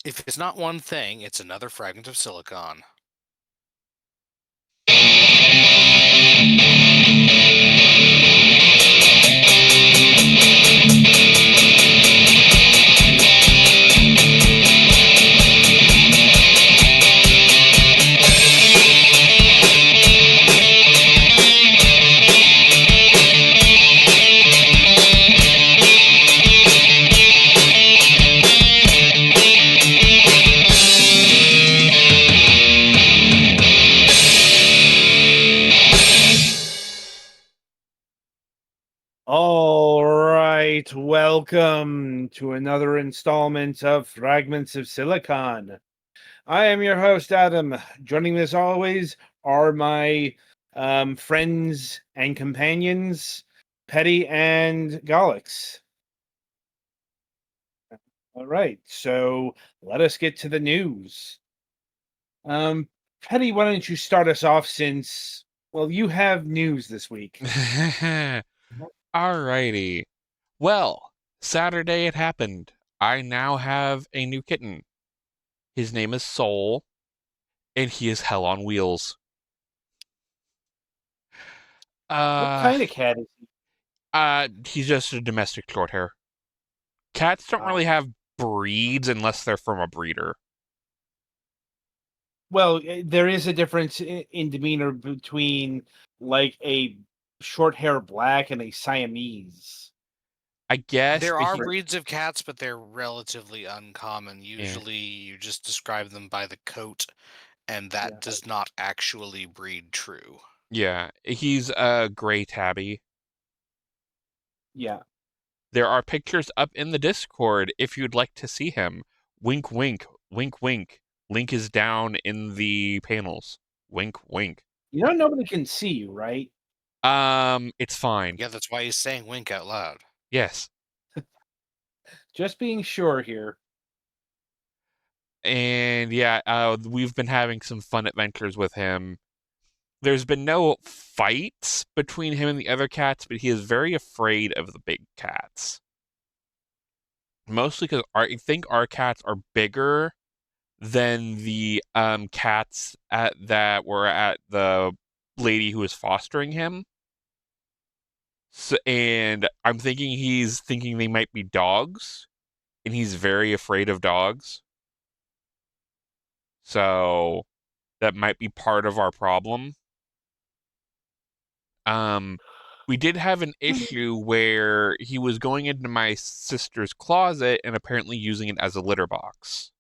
If it's not one thing, it's another fragment of silicon. All right, welcome to another installment of Fragments of Silicon. I am your host, Adam. Joining me as always are my friends and companions, Petty and Gallix. All right, so let us get to the news. Petty, why don't you start us off since, well, you have news this week. Alrighty. Well, Saturday it happened. I now have a new kitten. His name is Soul, and he is hell on wheels. What Uh, kind of cat is he? he's just a domestic short hair. Cats don't really have breeds unless they're from a breeder. Well, there is a difference in demeanor between like a short hair black and a Siamese. I guess, There but are he, breeds of cats, but they're relatively uncommon. yeah, Usually, you just describe them by the coat, and Yeah, that does not actually breed true. yeah, he's a gray tabby. yeah. There are pictures up in the Discord if you'd like to see him. Wink, wink, wink, wink. Link is down in the panels. Wink, wink. You know, nobody can see you, right? It's fine. Yeah, that's why he's saying wink out loud. Yes. Just being sure here. And yeah, we've been having some fun adventures with him. There's been no fights between him and the other cats, but he is very afraid of the big cats. Mostly because I think our cats are bigger than the cats that were at the lady who was fostering him. So, and I'm thinking he's thinking they might be dogs, and he's very afraid of dogs. So that might be part of our problem. Um, we did have an issue where he was going into my sister's closet and apparently using it as a litter box.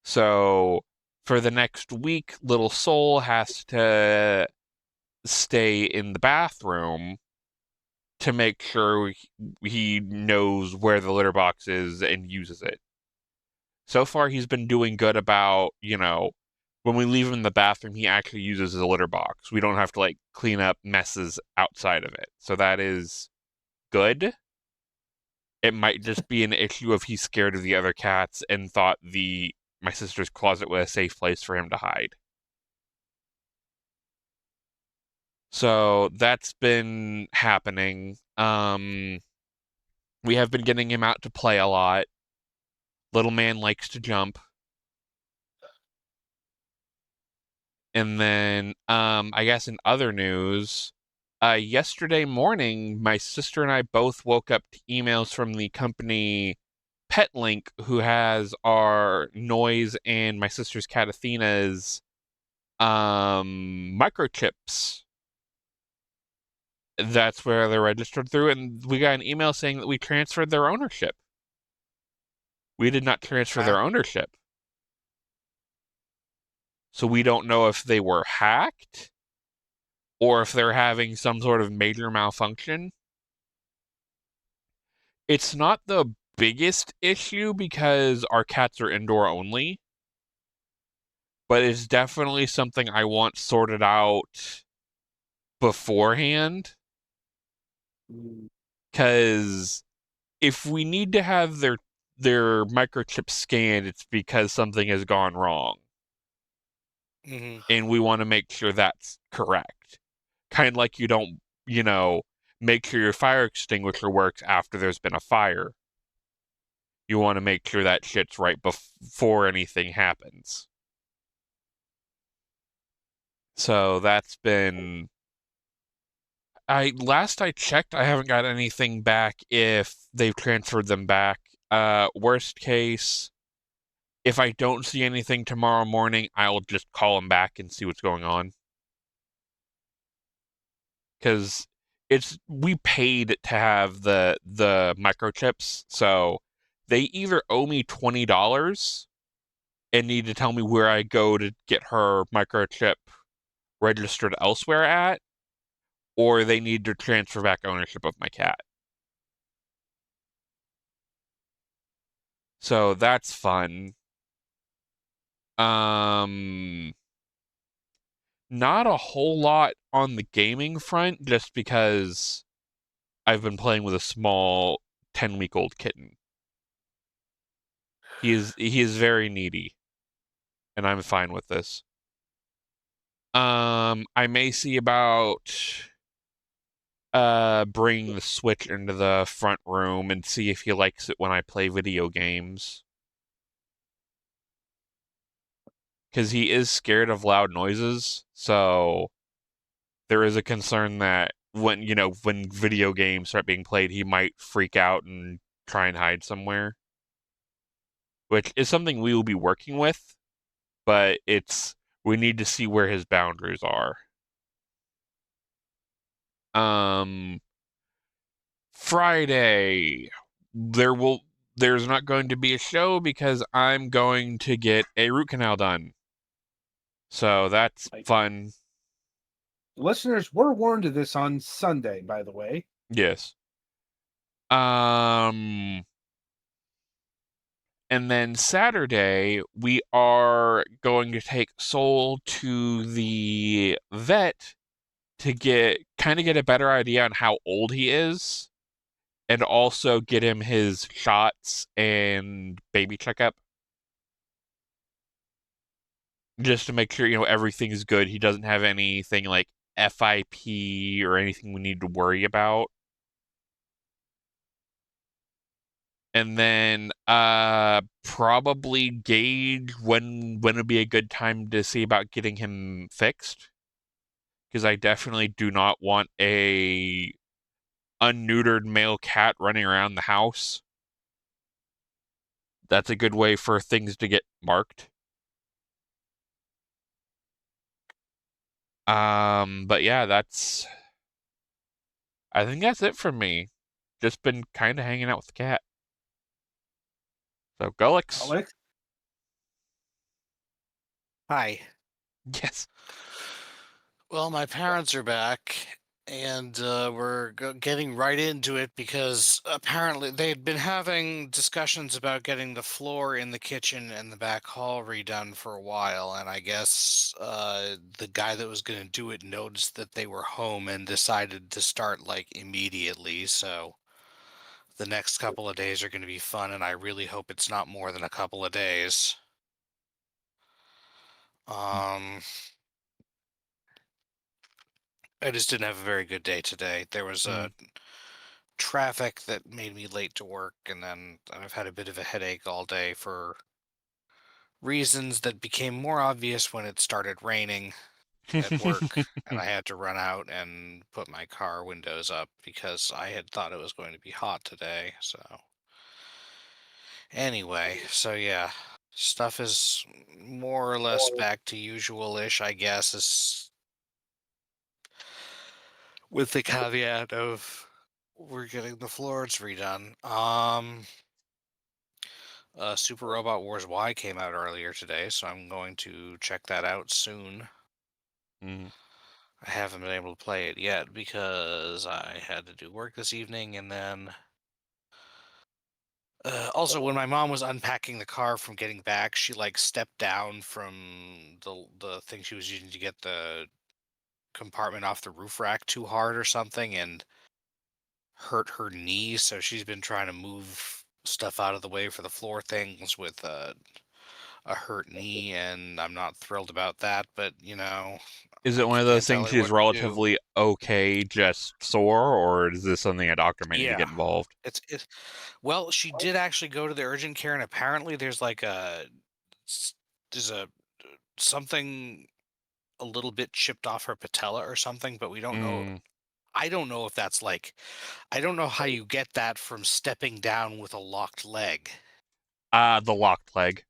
So for the next week, little Soul has to stay in the bathroom to make sure he knows where the litter box is and uses it. So far, he's been doing good about, when we leave him in the bathroom, he actually uses the litter box. We don't have to like clean up messes outside of it. So that is good. It might just be an issue of he's scared of the other cats and thought my sister's closet was a safe place for him to hide. So that's been happening. We have been getting him out to play a lot. Little man likes to jump. And then, I guess in other news, yesterday morning, my sister and I both woke up to emails from the company PetLink, who has our Noise and my sister's cat Athena's microchips. That's where they're registered through, and we got an email saying that we transferred their ownership. We did not transfer Huh? their ownership. So we don't know if they were hacked or if they're having some sort of major malfunction. It's not the biggest issue because our cats are indoor only, but it's definitely something I want sorted out beforehand. Mm. Because if we need to have their microchip scanned, it's because something has gone wrong, Mm-hmm. and we want to make sure that's correct. Kind of like you don't, you know, make sure your fire extinguisher works after there's been a fire. You want to make sure that shit's right before anything happens. So that's been... last I checked, I haven't got anything back if they've transferred them back. Worst case, if I don't see anything tomorrow morning, I'll just call them back and see what's going on. Because we paid to have the microchips, so they either owe me $20 and need to tell me where I go to get her microchip registered elsewhere at, or they need to transfer back ownership of my cat. So that's fun. Not a whole lot on the gaming front, just because I've been playing with a small 10-week-old kitten. He is very needy, and I'm fine with this. I may see about bringing the Switch into the front room and see if he likes it when I play video games. Because he is scared of loud noises, so there is a concern that when video games start being played, he might freak out and try and hide somewhere. Which is something we will be working with, but we need to see where his boundaries are. Friday, there's not going to be a show because I'm going to get a root canal done. So that's fun. Listeners were warned of this on Sunday, by the way. Yes. And then Saturday, we are going to take Soul to the vet to get a better idea on how old he is, and also get him his shots and baby checkup. Just to make sure, everything's good. He doesn't have anything like FIP or anything we need to worry about. And then probably gauge when would be a good time to see about getting him fixed. Because I definitely do not want a unneutered male cat running around the house. That's a good way for things to get marked. But yeah, I think that's it for me. Just been kind of hanging out with the cat. So, Gullix. Alex? Hi. Yes. Well, my parents are back, and we're getting right into it because apparently they'd been having discussions about getting the floor in the kitchen and the back hall redone for a while. And I guess the guy that was going to do it noticed that they were home and decided to start like immediately. So the next couple of days are going to be fun, and I really hope it's not more than a couple of days. Um, I just didn't have a very good day today. There was traffic that made me late to work, and then I've had a bit of a headache all day for reasons that became more obvious when it started raining at work, and I had to run out and put my car windows up because I had thought it was going to be hot today. So anyway, so yeah, stuff is more or less back to usual-ish, I guess, is with the caveat of we're getting the floors redone. Super Robot Wars Y came out earlier today, so I'm going to check that out soon. Mhm. I haven't been able to play it yet because I had to do work this evening, and then also when my mom was unpacking the car from getting back, she like stepped down from the thing she was using to get the compartment off the roof rack too hard or something, and hurt her knee. So she's been trying to move stuff out of the way for the floor things with a hurt knee, and I'm not thrilled about that, but Is it one of Can't those tell things her she's what to do. relatively okay, just sore, or is this something a doctor may need to Yeah, get involved? it's well, she did actually go to the urgent care, and apparently there's like s- there's a something a little bit chipped off her patella or something, but we don't know. Mm. I don't know if that's like I don't know how you get that from stepping down with a locked leg. The locked leg.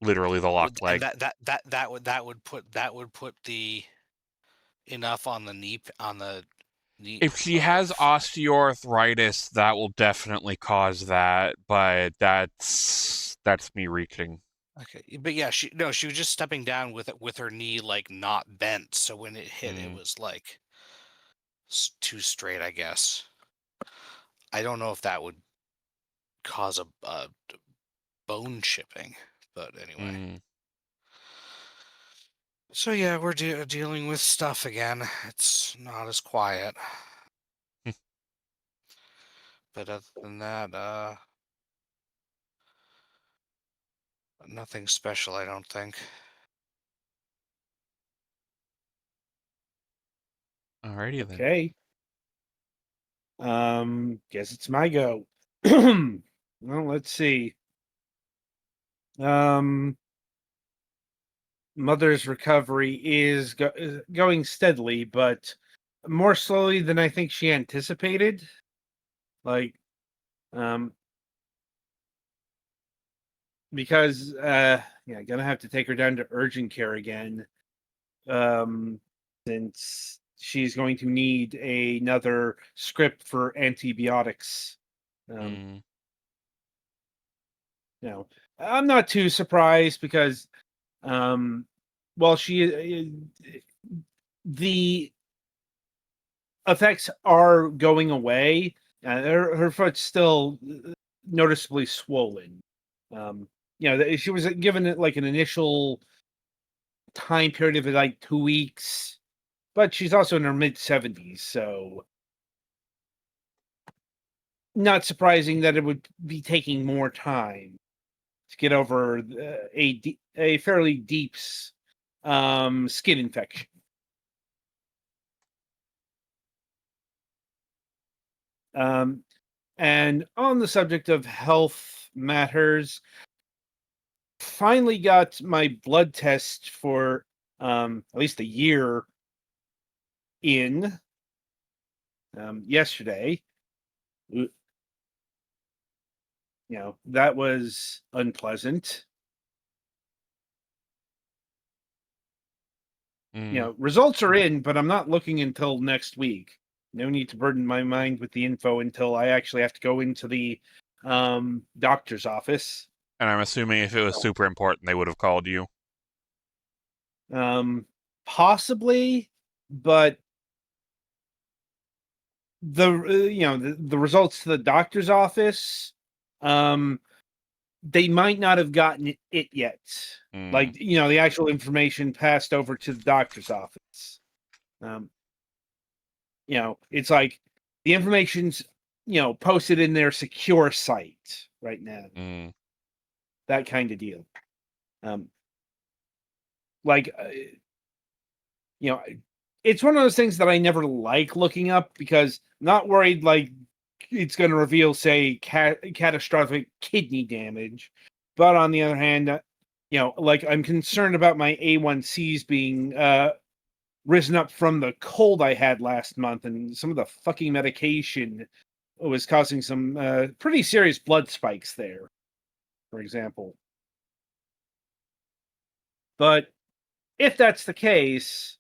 Literally the locked And leg. that would put the enough on the knee If she has osteoarthritis, that will definitely cause that, but that's me reaching. okay, but yeah, she was just stepping down with her knee like not bent, so when it hit, it Mm. was like too straight, I guess. I don't know if that would cause a bone chipping, but anyway. Mm. So yeah, we're dealing with stuff again. It's not as quiet, but other than that, nothing special, I don't think. Alrighty then. Okay. Guess it's my go. Well, let's see. Um, Mother's recovery is going steadily, but more slowly than I think she anticipated. Like, um, because yeah, gonna have to take her down to urgent care again. Um, since she's going to need another script for antibiotics. Um, Mm. you know, I'm not too surprised because um, while the effects are going away, her foot's still noticeably swollen. Um, she was given it like an initial time period of like 2 weeks, but she's also in her mid 70s, so not surprising that it would be taking more time to get over a fairly deep skin infection. Um, and on the subject of health matters, finally got my blood test for at least a year in yesterday. That was unpleasant. Mm. Results are in, but I'm not looking until next week. No need to burden my mind with the info until I actually have to go into the doctor's office. And I'm assuming if it was super important, they would have called you. Um, Possibly, but the results to the doctor's office, um, they might not have gotten it yet. Mm. Like the actual information passed over to the doctor's office. Um, it's like the information's posted in their secure site right now. Mm. That kind of deal. Um, like you know, it's one of those things that I never like looking up because I'm not worried like it's going to reveal, say, catastrophic kidney damage. But on the other hand, like I'm concerned about my A1Cs being risen up from the cold I had last month, and some of the fucking medication was causing some pretty serious blood spikes there, for example. But if that's the case,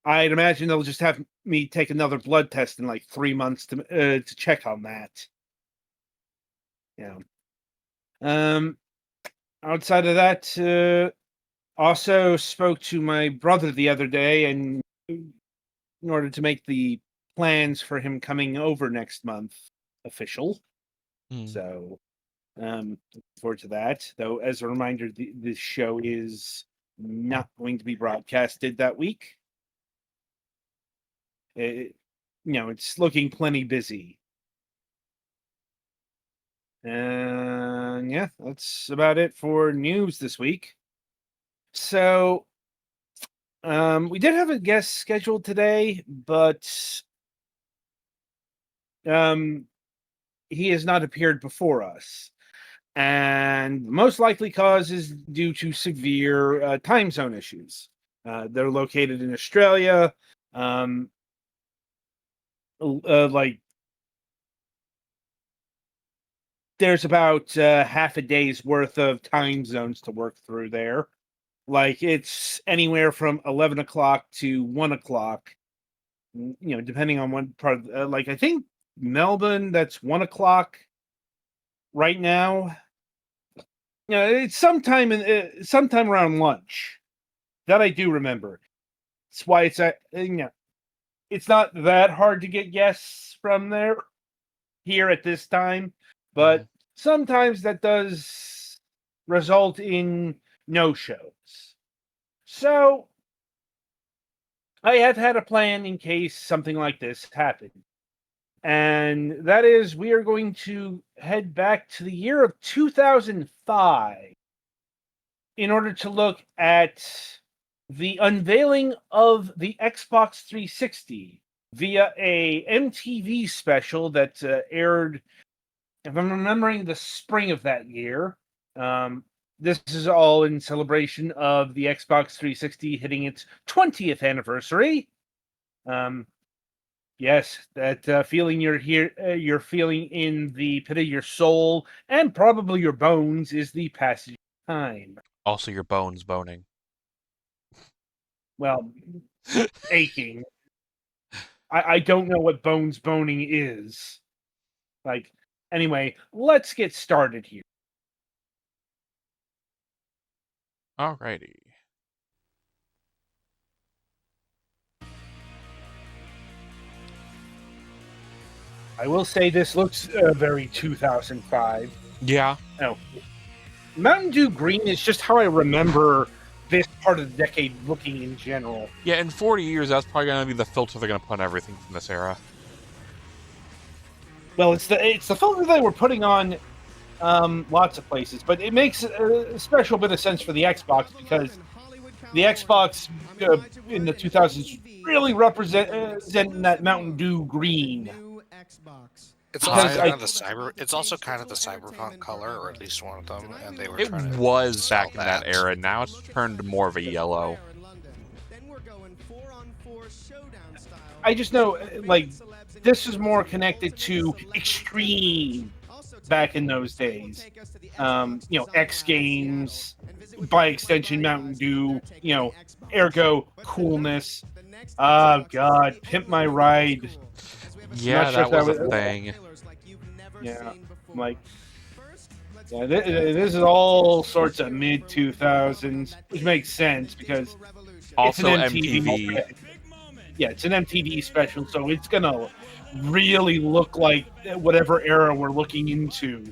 I'd imagine they'll just have me take another blood test in like 3 months to check on that. Yeah. Um. Outside of that, also spoke to my brother the other day, and in order to make the plans for him coming over next month official. Mm. So, looking forward to that. Though, as a reminder, this show is not going to be broadcasted that week. It, it's looking plenty busy. And yeah, that's about it for news this week. So, We did have a guest scheduled today, but he has not appeared before us. And the most likely cause is due to severe time zone issues. They're located in Australia. Like there's about half a day's worth of time zones to work through there. Like it's anywhere from 11 o'clock to 1 o'clock, depending on what part. Like I think Melbourne, that's 1 o'clock right now. It's sometime around lunch. That I do remember. That's why it's not that hard to get guests from there here at this time, but sometimes that does result in no shows. So I have had a plan in case something like this happened. And that is, we are going to head back to the year of 2005 in order to look at the unveiling of the Xbox 360 via a MTV special that aired, if I'm remembering, the spring of that year. This is all in celebration of the Xbox 360 hitting its 20th anniversary. Yes, that feeling you're feeling in the pit of your soul and probably your bones is the passage of time. Also, your bones boning. Well, aching. I don't know what bones boning is. Like, anyway, let's get started here. Alrighty. I will say this looks very 2005. Yeah. No, Mountain Dew Green is just how I remember this part of the decade looking in general. Yeah, in 40 years, that's probably going to be the filter they're going to put on everything from this era. Well, it's the filter they were putting on lots of places, but it makes a special bit of sense for the Xbox because the Xbox in the 2000s really representing that Mountain Dew Green. It's also kind of the cyberpunk color, or at least one of them, and they were. It trying to was back in that that era. Now it's turned more of a yellow. I just know, like, this is more connected to extreme back in those days. X Games, by extension, Mountain Dew, ergo coolness. Oh, God, Pimp My Ride. Yeah, sure that if was a thing. Yeah, like, this is all sorts of mid 2000s, which makes sense because Also it's an MTV. Yeah, it's an MTV special, so it's gonna really look like whatever era we're looking into.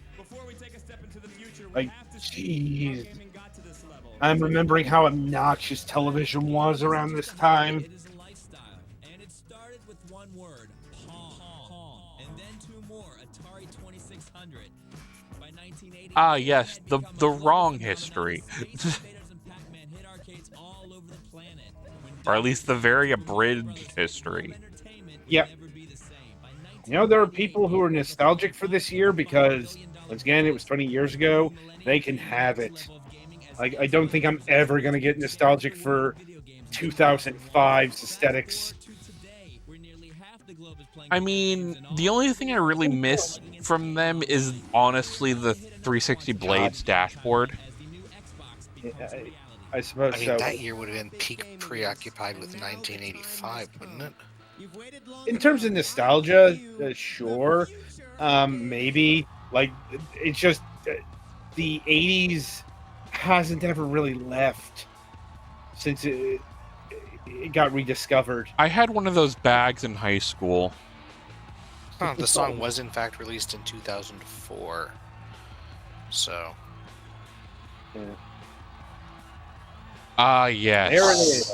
Like, jeez. I'm remembering how obnoxious television was around this time. Ah, yes, the wrong history. Or at least the very abridged history. Yep. There are people who are nostalgic for this year because, once again, it was 20 years ago. They can have it. Like, I don't think I'm ever going to get nostalgic for 2005's aesthetics. I mean, the only thing I really miss from them is honestly the 360 Blades dashboard. I suppose so. that year would have been peak preoccupied with 1985, wouldn't it? In terms of nostalgia, sure. Maybe. Like, it's just the 80s hasn't ever really left since it got rediscovered. I had one of those bags in high school. The song was in fact released in 2004. So. Ah, yes. There it is.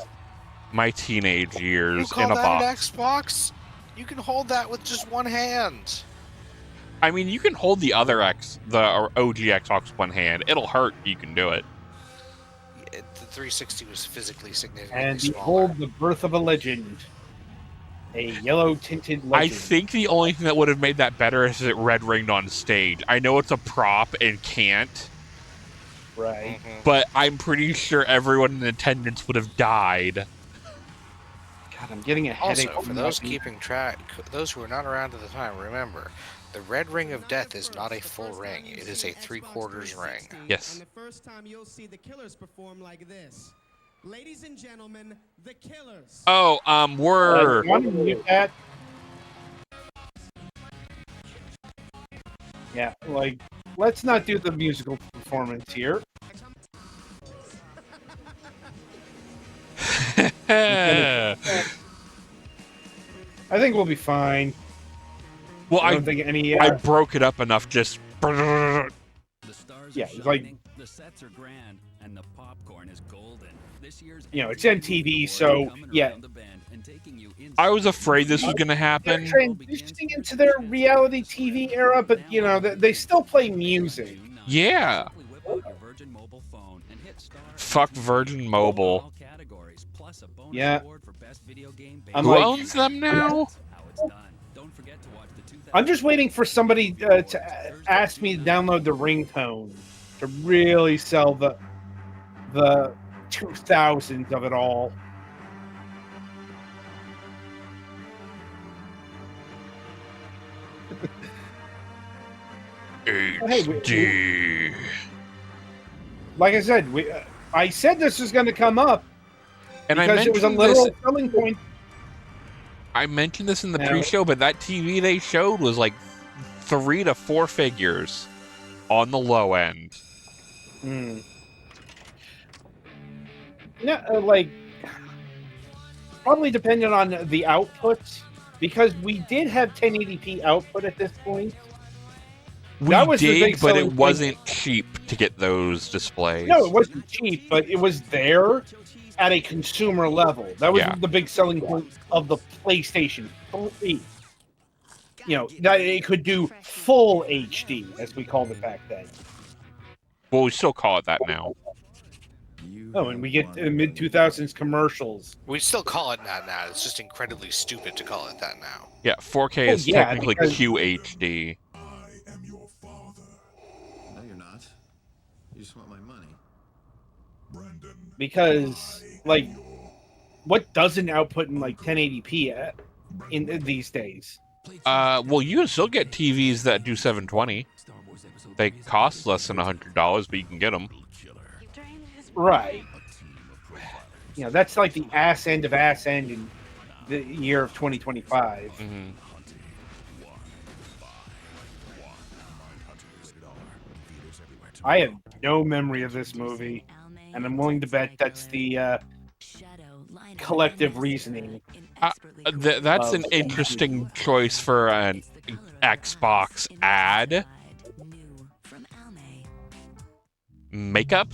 My teenage years You call in a that box. an Xbox? You can hold that with just one hand. I mean, you can hold the other the OG Xbox with one hand. It'll hurt. You can do it. 360 was physically significantly And smaller. behold the birth of a legend. A yellow-tinted I legend. think the only thing that would have made that better is it red ringed on stage. I know it's a prop and can't, Right. but I'm pretty sure everyone in attendance would have died. God, I'm getting a headache. Also, for from those not being- keeping track, those who are not around at the time, remember, the red ring of death is not a full ring. It is a 3/4 ring. Yes. And the first time you'll see the Killers perform like this. Ladies and gentlemen, the Killers. Oh, we're Want to mute that? Yeah, like, let's not do the musical performance here. I think we'll be fine. well, I don't think any. I broke it up enough. Just The stars Yeah, are it's like- shining, the sets are grand, and the popcorn is golden. This year's It's MTV, so, coming yeah. around the bend and taking you I was inside afraid this was the- gonna They're happen. transitioning into their reality TV era, but they still play music. Yeah. Simply whip out your Virgin mobile phone and hit star Fuck Virgin Mobile. all categories, plus a bonus Yeah. award for best video game I'm Who like- owns them now? How it's done. Don't forget to watch the 2000 I'm just waiting for somebody to ask me to download the ringtone to really sell the 2000s of it all. HD. Like I said, I said this was going to come up And I because it was a mentioned literal this. selling point. I mentioned this in the Now- pre-show, but that TV they showed was like 3 to 4 figures on the low end. Hmm. Yeah, like probably dependent on the output, because we did have 1080p output at this point. We That was the big did, but selling it point. wasn't cheap to get those displays. No, it wasn't cheap, but it was there at a consumer level. That was Yeah. the big selling point of the PlayStation 3. That it could do full HD, as we called it back then. Well, we still call it that now. Oh, and we get mid 2000s commercials. We still call it that now. It's just incredibly stupid to call it that now. Yeah, 4K is yeah, technically because- QHD. No, you're not. You just want my money. Because, like, what doesn't output in like 1080p in these days? Well, you can still get TVs that do 720. They cost less than $100, but you can get them. Right. That's like the ass end of ass end in the year of 2025. Mhm. I have no memory of this movie, and I'm willing to bet that's the collective reasoning. That's an interesting choice for an Xbox ad. Makeup?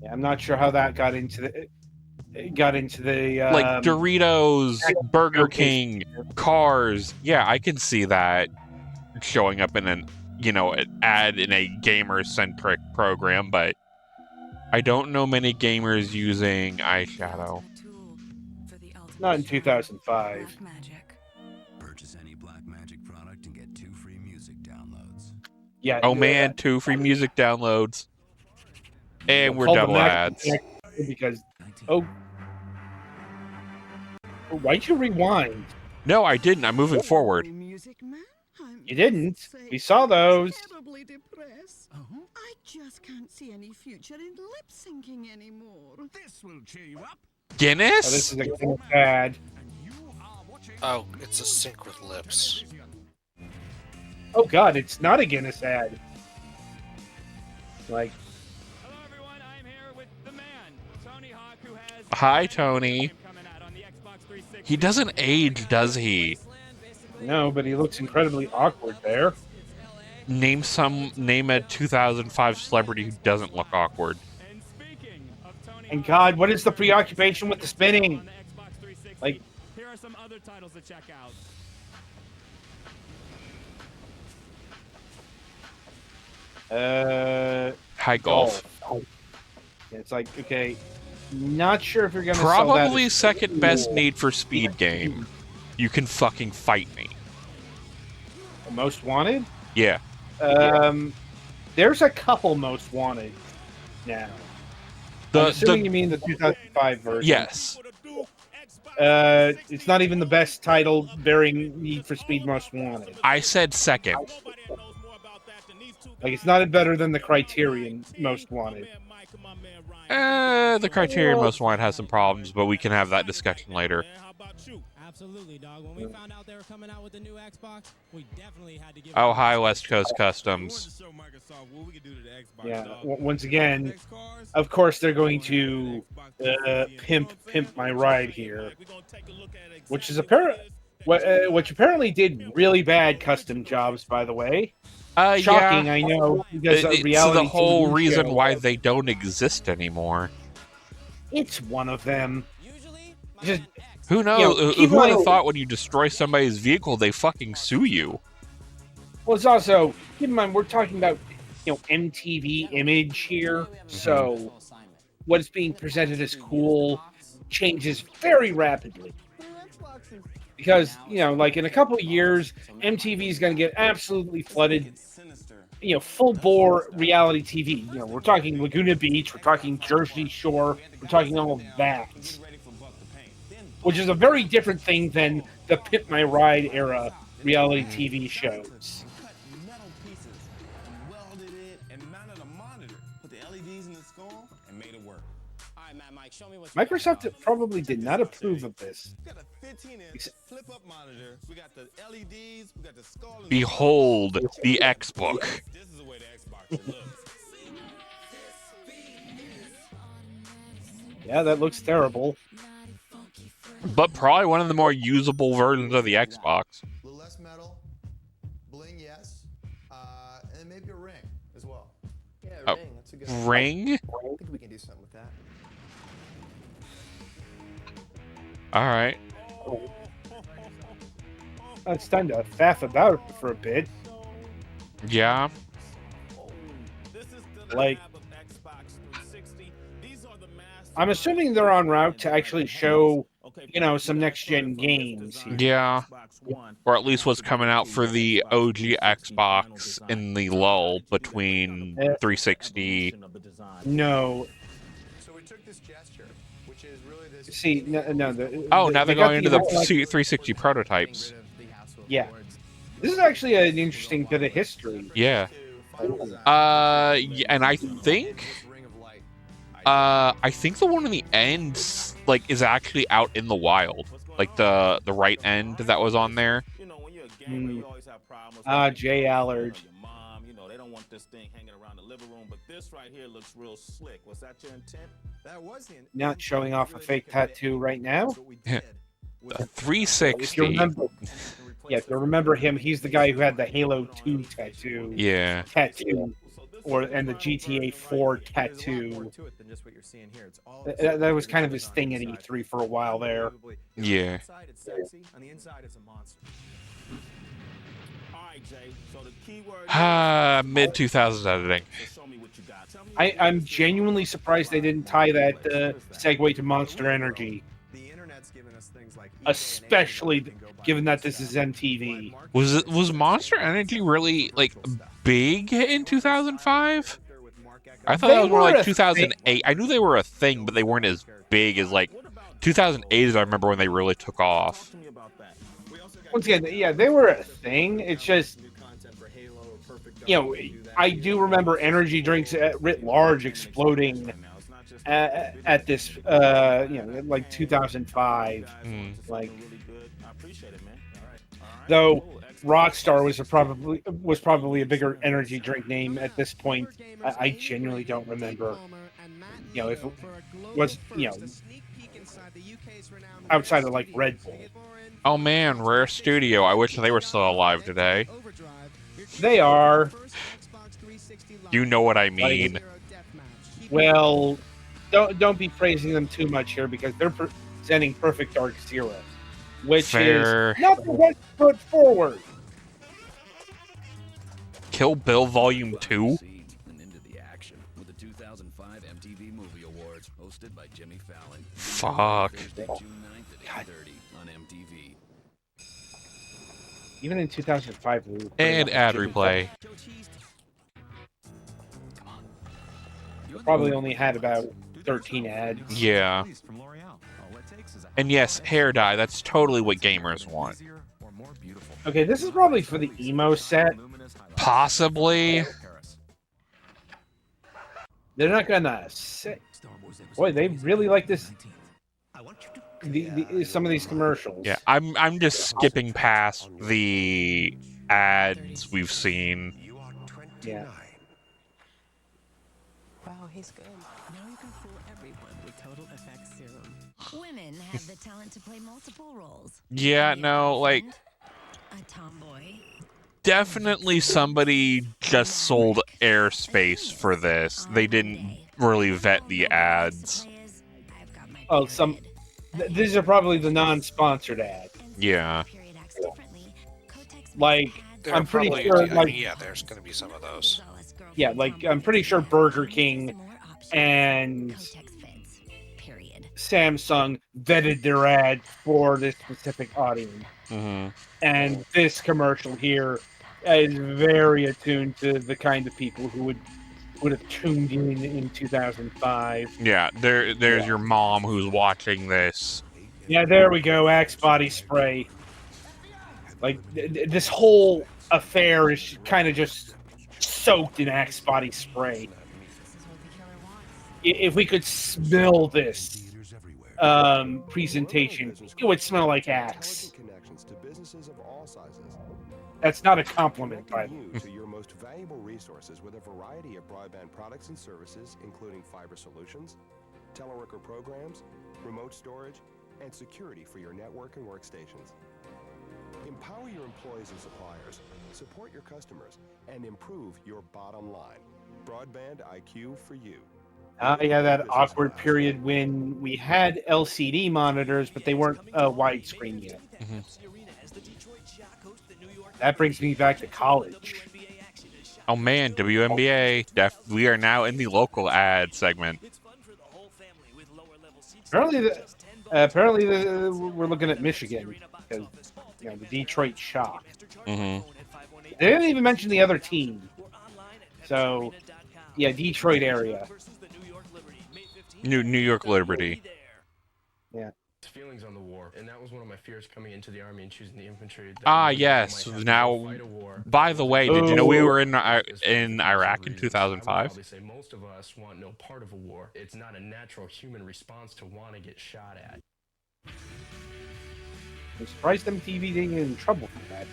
Yeah, I'm not sure how that got into the Like Doritos, Burger King, cars. Yeah, I can see that showing up in an ad in a gamer-centric program, but I don't know many gamers using eyeshadow. Not in 2005. Purchase any Blackmagic product and get 2 free music downloads. Yeah. Oh man, 2 free music downloads. And we're Call the double Mac ads. because why'd you rewind? No, I didn't. I'm moving forward. You didn't. We saw those. Terribly depressed. I just can't see any future in lip syncing anymore. This will cheer you up. Guinness? Oh, this is a ad. Oh, it's a sync with lips. Oh God, it's not a Guinness ad. Like, Hello everyone, I'm here with the man, Tony Hawk, who has Hi, Tony. coming out on the Xbox 360. He doesn't age, does he? no, but he looks incredibly awkward there. Name a 2005 celebrity who doesn't look awkward. And speaking of Tony And Hawk God, what is the preoccupation with the on spinning? the Xbox 360, Like- here are some other titles to check out. High golf. It's like, okay, not sure if you're going to sell that. Probably as second best cool. Need for Speed game. You can fucking fight me. Most Wanted? Yeah. There's a couple Most Wanted now. I'm assuming you mean the 2005 version. Yes. It's not even the best title bearing Need for Speed Most Wanted. I said second. Like, it's not better than the Criterion Most Wanted. The Criterion Most Wanted has some problems, but we can have that discussion later. Absolutely, dog. When we found out they were coming out with the new Xbox, we definitely had to give Oh, hi, West Coast Customs. Yeah, once again, of course they're going to pimp my ride here, which is which apparently did really bad custom jobs, by the way. Shocking, Yeah. I know, because It's reality the whole TV reason show, why they don't exist anymore. it's one of them. Just Who knows? keep Who would in have mind- thought when you destroy somebody's vehicle, they fucking sue you? Well, it's also, keep in mind, we're talking about, MTV Image here, so what's being presented as cool changes very rapidly. Because, like in a couple of years, MTV is going to get absolutely flooded, full bore reality TV. We're talking Laguna Beach, we're talking Jersey Shore, we're talking all of that. Which is a very different thing than the Pimp My Ride era reality TV shows. Metal pieces, welded it, and mounted a monitor. Put the LEDs in the skull and made it work. All right, Mike, show me what's Microsoft probably did not approve of this. We got a 15-inch flip-up monitor. We got the LEDs. We got the skull. And Behold the Xbook. this is the way the Xbox should look. Yeah, that looks terrible. But probably one of the more usable versions of the Xbox. A little less metal, bling, yes, and maybe a ring as well. Yeah, Oh, ring. That's a good Ring? I think we can do something with that. Alright. It's time to faff about it for a bit. Yeah. Like, I'm assuming they're en route to actually show, some next-gen games here. Yeah. Or at least what's coming out for the OG Xbox in the lull between 360. No. So we took this gesture, which is really this. See, no. Now they they're got going into the whole, like, 360 prototypes. Yeah. This is actually an interesting bit of history. Yeah. And I think the one in the end is actually out in the wild. Like the right end that was on there. Jay Allard. They don't want this thing hanging around the living room, but this right here looks real slick. Was that your intent? That was the Not showing off a fake tattoo right now. The If 360. you remember, if you remember him, he's the guy who had the Halo 2 tattoo. Yeah. And the GTA 4 tattoo. That was kind of his thing at E3 for a while there. Yeah. On the inside, it's a monster. Mid 2000s editing. I'm genuinely surprised they didn't tie that segue to Monster Energy. Especially given that this is MTV. Was Monster Energy really big in 2005? I thought that was more like 2008. I knew they were a thing, but they weren't as big as 2008 as I remember when they really took off. Once again, yeah, they were a thing. It's just, I do remember energy drinks writ large exploding at this, 2005. Though Rockstar was probably a bigger energy drink name at this point. I genuinely don't remember. If it was, outside of Red Bull. Oh man, Rare Studio. I wish they were still alive today. They are. You know what I mean. Well, don't be praising them too much here because they're presenting Perfect Dark Zero, which Fair. is not the best foot forward. Kill Bill Volume 2? And into the action with the 2005 MTV Movie hosted by Jimmy Fallon. Fuck. Thursday, June 9th at 8:30 on MTV. Even in 2005, we were putting And up with ad Jimmy replay. Fallon. Probably only had about 13 ads. Yeah. And yes, hair dye. That's totally what gamers want. Okay, this is probably for the emo set. Possibly. They're not gonna say. Boy, they really like this. Some of these commercials. Yeah, I'm just skipping past the ads we've seen. Yeah. Wow, he's good. Now you can fool everyone with Total Effects Serum. Women have the talent to play multiple roles. Yeah, no, like A tomboy. definitely somebody just sold airspace for this. They didn't really vet the ads. Oh, these are probably the non-sponsored ads. Yeah. Like, There I'm are pretty probably, sure. I Like, mean, yeah, there's going to be some of those. yeah, like I'm pretty sure Burger King and Samsung vetted their ad for this specific audience. Mm-hmm. And this commercial here is very attuned to the kind of people who would have tuned in 2005. Yeah, there's your mom who's watching this. Yeah, there we go. Axe body spray. Like this whole affair is kind of just soaked in Axe body spray. If we could smell this presentation, it would smell like Axe. That's not a compliment, by the way. To your most valuable resources with a variety of broadband products and services, including fiber solutions, teleworker programs, remote storage, and security for your network and workstations. Empower your employees and suppliers, support your customers, and improve your bottom line. Broadband IQ for you. Yeah, that awkward period when we had LCD monitors, but they weren't widescreen yet. Mm-hmm. That brings me back to college. Oh man, WNBA. We are now in the local ad segment. Apparently, we're looking at Michigan because the Detroit Shock. Mm-hmm. They didn't even mention the other team. So, yeah, Detroit area. New York Liberty. Yeah. Feelings on the war, and that was one of my fears coming into the army and choosing the infantry. Yes. Now, by the way, did you know we were in Iraq in 2005? Say most of us want no part of a war. It's not a natural human response to want to get shot at. I'm surprised MTV didn't get in trouble for that.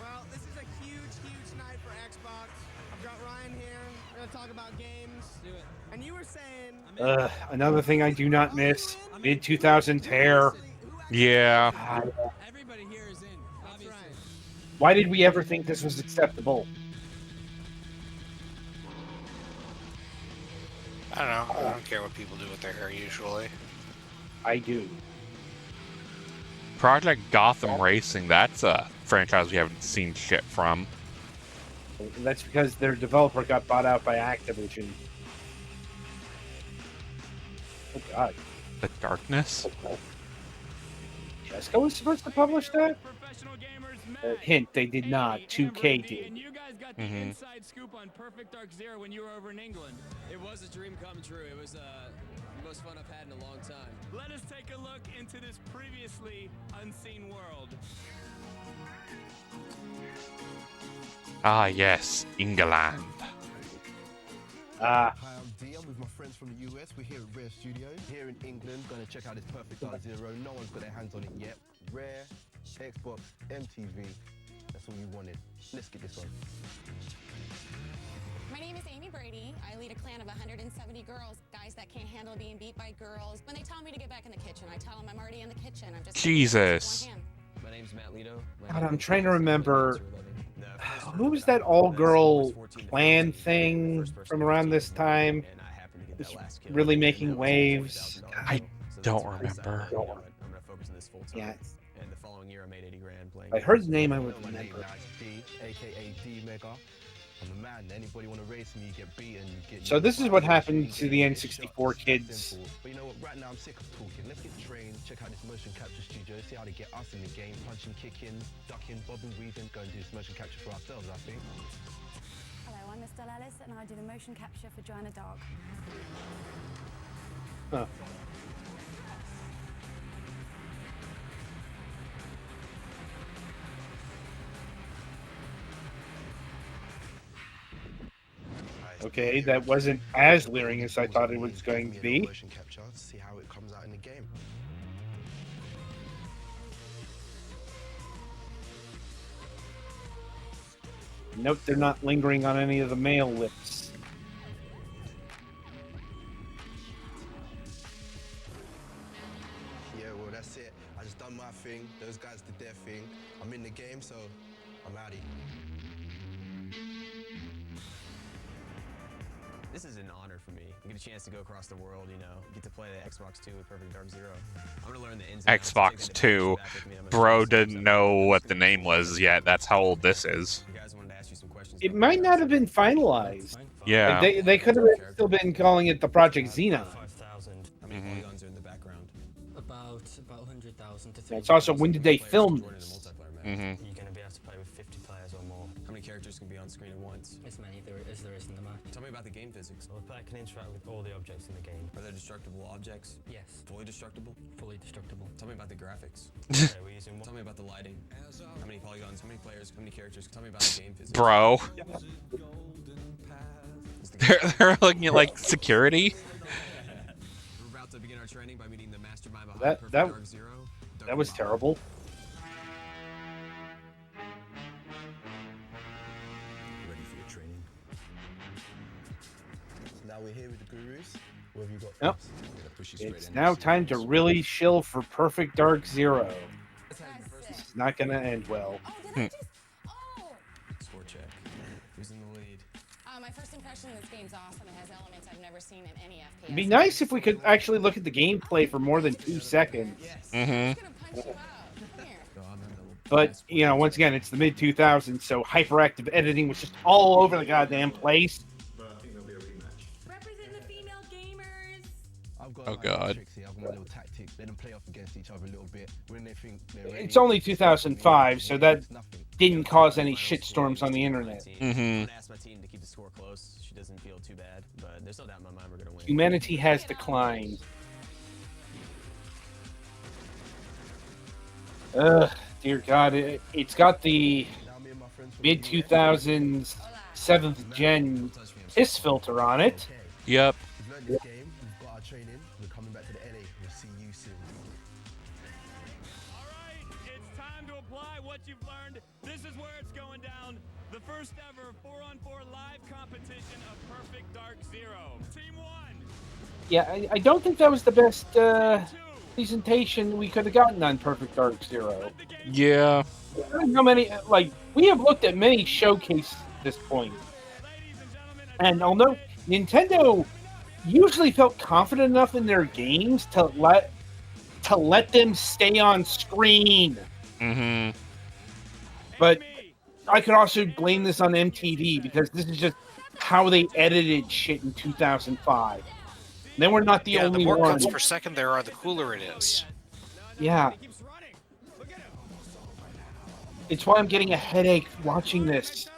Well, this is a huge night for Xbox. I've got Ryan here. We're gonna talk about games. Do it. And you were saying. Another thing I do not miss: mid-2000s hair. Yeah. Everybody here is in. Obviously. Why did we ever think this was acceptable? I don't know. I don't care what people do with their hair usually. I do. Project Gotham Racing. That's a franchise we haven't seen shit from. That's because their developer got bought out by Activision. Oh God. The Darkness? Jesco was supposed to publish that? Hint, they did not. 2K did. You guys got the inside scoop on Perfect Dark Zero when you were over in England. It was a dream come true. It was the most fun I've had in a long time. Let us take a look into this previously unseen world. Ah, yes, England. Hi, I'm D. I'm with my friends from the US. We're here at Rare Studios. Here in England, gonna check out this Perfect Dark Zero. No one's got their hands on it yet. Rare, Xbox, MTV. That's all you wanted. Let's get this on. My name is Amy Brady. I lead a clan of 170 girls, guys that can't handle being beat by girls. When they tell me to get back in the kitchen, I tell them I'm already in the kitchen. I'm just Jesus. My name's Matt Lito. God, I'm trying to remember. Who was that all-girl clan thing from around this time? It's really making waves. I don't remember. I'm gonna focus on this full time. Yeah. And the following year, I made 80 grand playing. I heard the name, I would remember. D, aka D Mega. I'm the man. Anybody want to race me, you get beaten. You get. So this is what happened to the N64 kids. But you know what? Right now I'm sick of talking. Let's get trained. Check out this motion capture studio. See how they get us in the game. Punching, kicking, ducking, bobbing, weaving. Go and do this motion capture for ourselves, I think. Hello, I'm Miss Ellis, and I do the motion capture for Joanna Dog. Huh. Okay, that wasn't as leering as I thought it was going to be. Motion capture. See how it comes out in the game. Note they're not lingering on any of the male lips. Yeah, well, that's it. I just done my thing. Those guys did their thing. I'm in the game, so I'm outie. This is an honor for me. I get a chance to go across the world, you know, get to play the Xbox 2 with Perfect Dark Zero. I'm gonna learn the ins and outs, take Xbox the 2. back with me. I'm gonna Bro didn't know what the name was yet. That's how old this is. You guys wanted to ask you some questions. It might not have been finalized. Yeah. Like they could have still been calling it the Project Xenon. 5,000. How many polygons are in the background? About 100,000 to 300,000. It's also when did they film this? You're going to be able to play with 50 players or more. How many characters can be on screen at once? As many as there is in the map. Tell me about the game physics. Well, the player can interact with all the objects in the game. Are there destructible objects? Yes. Fully destructible? Fully destructible. Tell me about the graphics. Okay, we're using Tell me about the lighting. How many polygons? How many players? How many characters? Tell me about the game physics. Bro. They're looking at like security. We're about to begin our training by meeting the mastermind behind That Perfect that Dark Zero. that was terrible. Ready for your training? Now we're here with the gurus. What have you got? Yep. Push you straight It's in. now time to really shill for Perfect Dark Zero. This is not going to end well. Score check. Who's in the lead? My first impression of this game's awesome. It has elements I've never seen in any FPS. It'd be nice if we could actually look at the gameplay for more than 2 seconds. But, you know, once again, it's the mid-2000s, so hyperactive editing was just all over the goddamn place. Represent the female gamers. I've got Oh, God. tricks here. I've got my little tactics. Let them play off against each other a little bit. When they think they're ready, It's only 2005, so that didn't cause any shitstorms on the internet. I'm gonna ask my team to keep the score close. She doesn't feel too bad, but there's no doubt in my mind we're gonna win. Humanity has declined. Dear God, it's got the mid-2000s 7th gen piss filter on it. Yep. We've learned this game. We've got our training. We're coming back to the LA. We'll see you soon. It's time to apply what you've learned. This is where it's going down. The first ever 4-on-4 live competition of Perfect Dark Zero. Team 1. Yeah, I don't think that was the best presentation we could have gotten on Perfect Dark Zero. Yeah. I don't know how many, like, we have looked at many showcases at this point. And I'll note, Nintendo usually felt confident enough in their games to let them stay on screen. Mm-hmm. But I could also blame this on MTV because this is just how they edited shit in 2005. They were not the only the more ones. cuts per second there are, the cooler it is. Yeah. It's why I'm getting a headache watching this.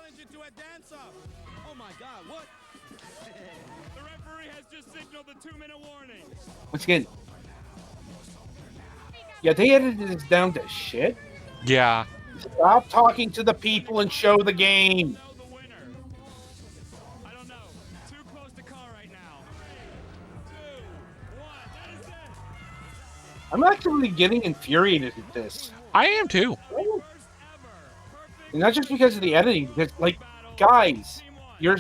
Oh my God, what? The referee has just signaled the 2-minute warning. Once again, yeah, they edited this down to shit. Yeah. Stop talking to the people and show the game. I don't know. Too close to call right now. 2, 1. That is it. I'm actually getting infuriated at this. I am too. And not just because of the editing, because, like, guys, you're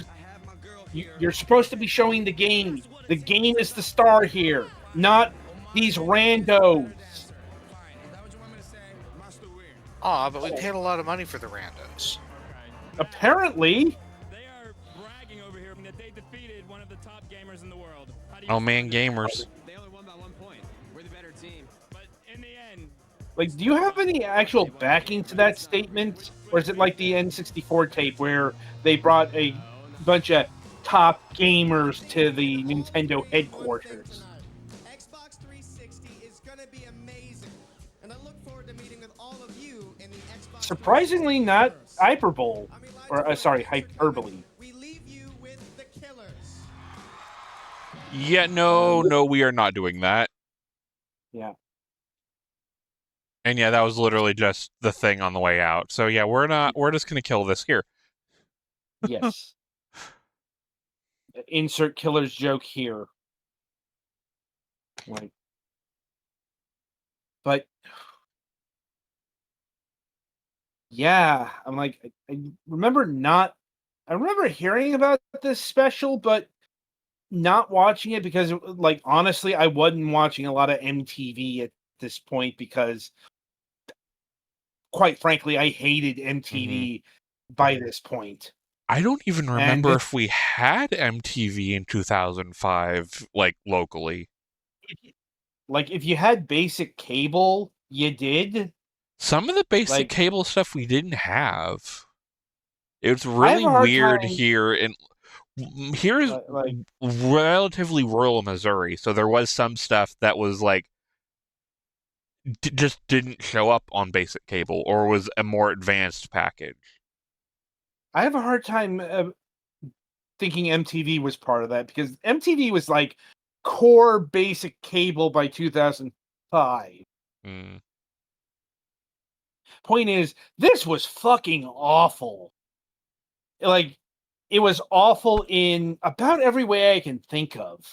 supposed to be showing the game. The game is the star here, not these randos. Aw, but we paid a lot of money for the randos. Apparently. They are bragging over here that they defeated one of the top gamers in the world. Oh man, gamers. They only won by 1 point. We're the better team. But in the end, Like, do you have any actual backing to that statement? Or is it like the N64 tape where they brought a bunch of top gamers to the Nintendo headquarters. Xbox 360 is gonna be amazing, and I look forward to meeting with all of you in the Xbox. Surprisingly, not hyperbole, or sorry, hyperbole. We leave you with the killers. Yeah, no, we are not doing that. Yeah. And yeah, that was literally just the thing on the way out. So yeah, we're just gonna kill this here. Yes. Insert killer's joke here. Like, but yeah, I'm like, I remember hearing about this special, but not watching it because, like, honestly, I wasn't watching a lot of MTV at this point because, quite frankly, I hated MTV by this point. I don't even And remember if we had MTV in 2005, like, locally. Like, if you had basic cable, you did. Some of the basic Like, cable stuff we didn't have. It was I have really a hard weird time- here, and here is like relatively rural Missouri, so there was some stuff that was like just didn't show up on basic cable or was a more advanced package. I have a hard time thinking MTV was part of that because MTV was like core basic cable by 2005. Point is, this was fucking awful. Like, it was awful in about every way I can think of,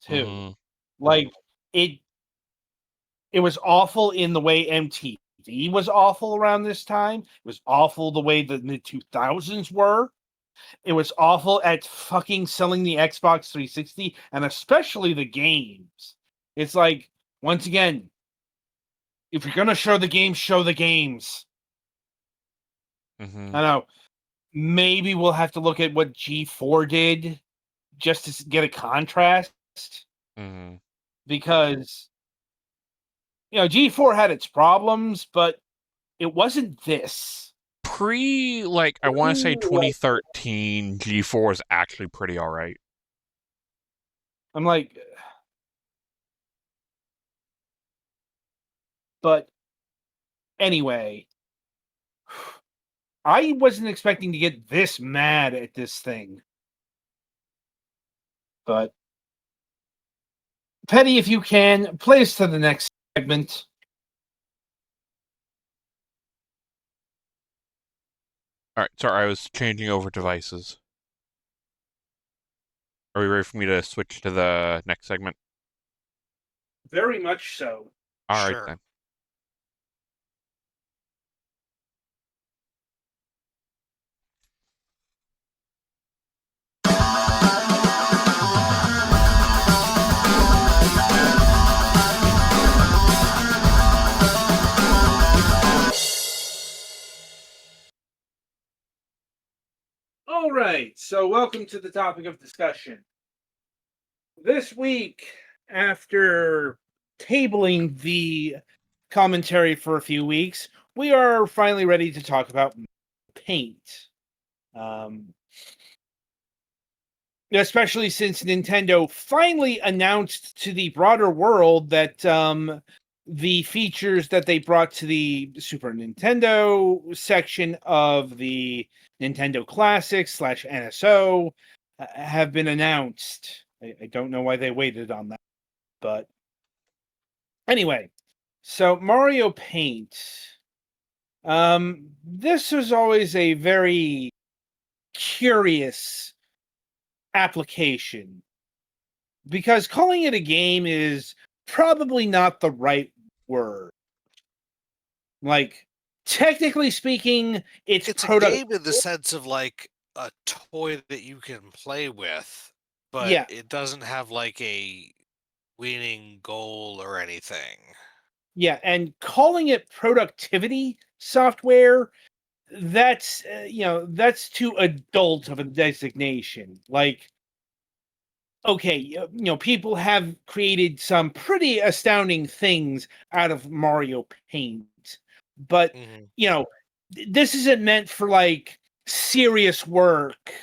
too. Like, it was awful in the way MTV was awful around this time. It was awful the way the mid 2000s were. It was awful at fucking selling the Xbox 360 and especially the games. It's like, once again, if you're going to show the games, show the games. I know. Maybe we'll have to look at what G4 did just to get a contrast. Because, you know, G4 had its problems, but it wasn't this. Like, I want to say 2013, G4 is actually pretty alright. I'm like, but anyway, I wasn't expecting to get this mad at this thing. But Petty, if you can, play us to the next segment. Alright, sorry, I was changing over devices. Are we ready for me to switch to the next segment? Very much so. Alright then. All right, so welcome to the topic of discussion. This week, after tabling the commentary for a few weeks, we are finally ready to talk about Paint. Especially since Nintendo finally announced to the broader world that the features that they brought to the Super Nintendo section of the Nintendo Classics / NSO have been announced. I don't know why they waited on that, but anyway, so Mario Paint. This was always a very curious application because calling it a game is probably not the right word. Like, technically speaking, it's a game in the sense of like a toy that you can play with, but Yeah. it doesn't have like a winning goal or anything. Yeah, and calling it productivity software, that's that's too adult of a designation. Like, okay, people have created some pretty astounding things out of Mario Paint, but this isn't meant for like serious work.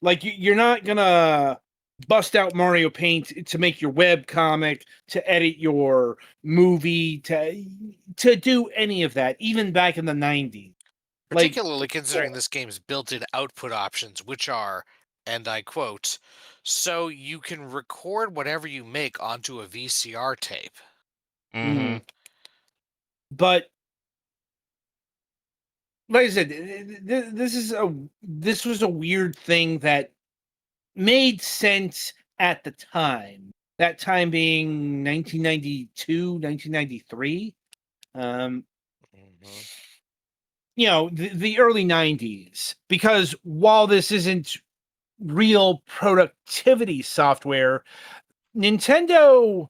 Like you're not gonna bust out Mario Paint to make your web comic, to edit your movie, to do any of that, even back in the 90s. Particularly considering this game's built-in output options, which are, and I quote, "So you can record whatever you make onto a VCR tape." Mm-hmm. But like I said, this was a weird thing that made sense at the time. That time being 1992, 1993. The early 90s. Because while this isn't real productivity software, Nintendo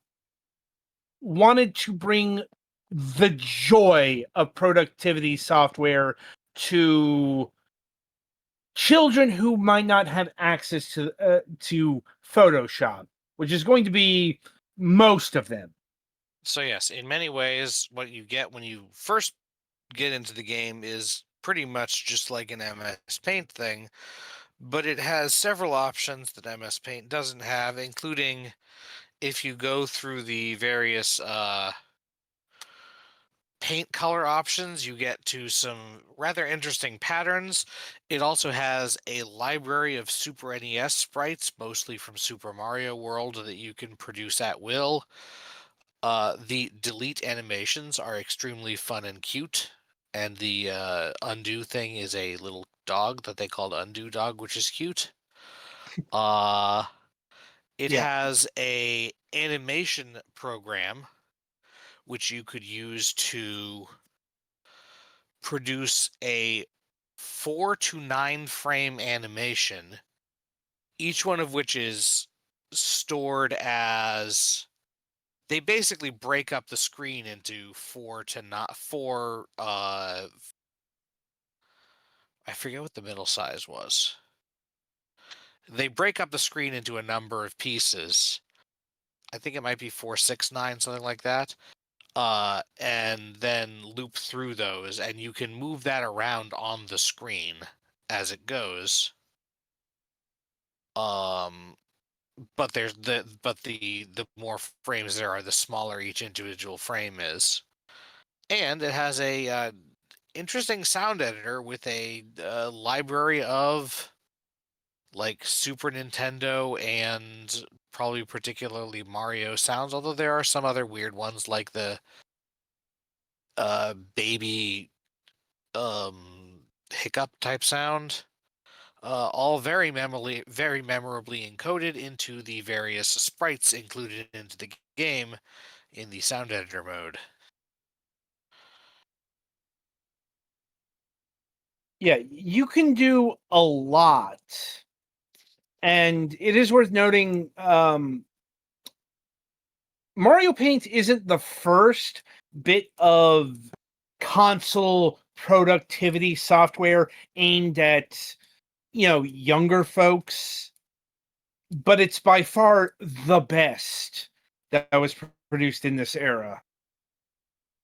wanted to bring the joy of productivity software to children who might not have access to Photoshop, which is going to be most of them. So yes, in many ways, what you get when you first get into the game is pretty much just like an MS Paint thing, but it has several options that MS Paint doesn't have, including if you go through the various paint color options, you get to some rather interesting patterns. It also has a library of Super NES sprites, mostly from Super Mario World, that you can produce at will. The delete animations are extremely fun and cute, and the undo thing is a little dog that they called Undo Dog, which is cute. It Yeah. has a animation program which you could use to produce a 4 to 9 frame animation, each one of which is stored as they basically break up the screen into four I forget what the middle size was. They break up the screen into a number of pieces. I think it might be 4, 6, 9, something like that. And then loop through those, and you can move that around on the screen as it goes. But the more frames there are, the smaller each individual frame is. And it has a interesting sound editor with a library of like Super Nintendo and probably particularly Mario sounds, although there are some other weird ones like the baby hiccup type sound. All very memorably encoded into the various sprites included into the game in the sound editor mode. Yeah, you can do a lot. And it is worth noting Mario Paint isn't the first bit of console productivity software aimed at, younger folks, but it's by far the best that was produced in this era.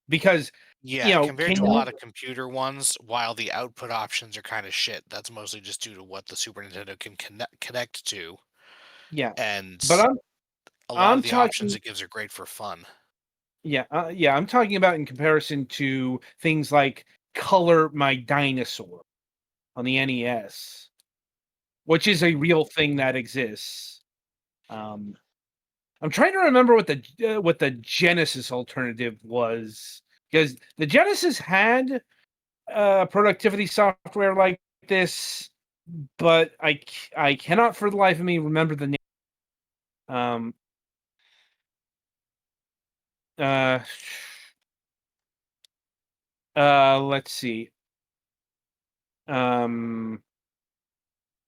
Because, Yeah, compared to a can lot you of computer ones, while the output options are kind of shit, that's mostly just due to what the Super Nintendo can connect to. Yeah. And But a lot I'm of the options talking it gives are great for fun. yeah, I'm talking about in comparison to things like Color My Dinosaur on the NES, which is a real thing that exists. I'm trying to remember what the Genesis alternative was, because the Genesis had productivity software like this, but I cannot for the life of me remember the name. Um, uh, let's see. Um,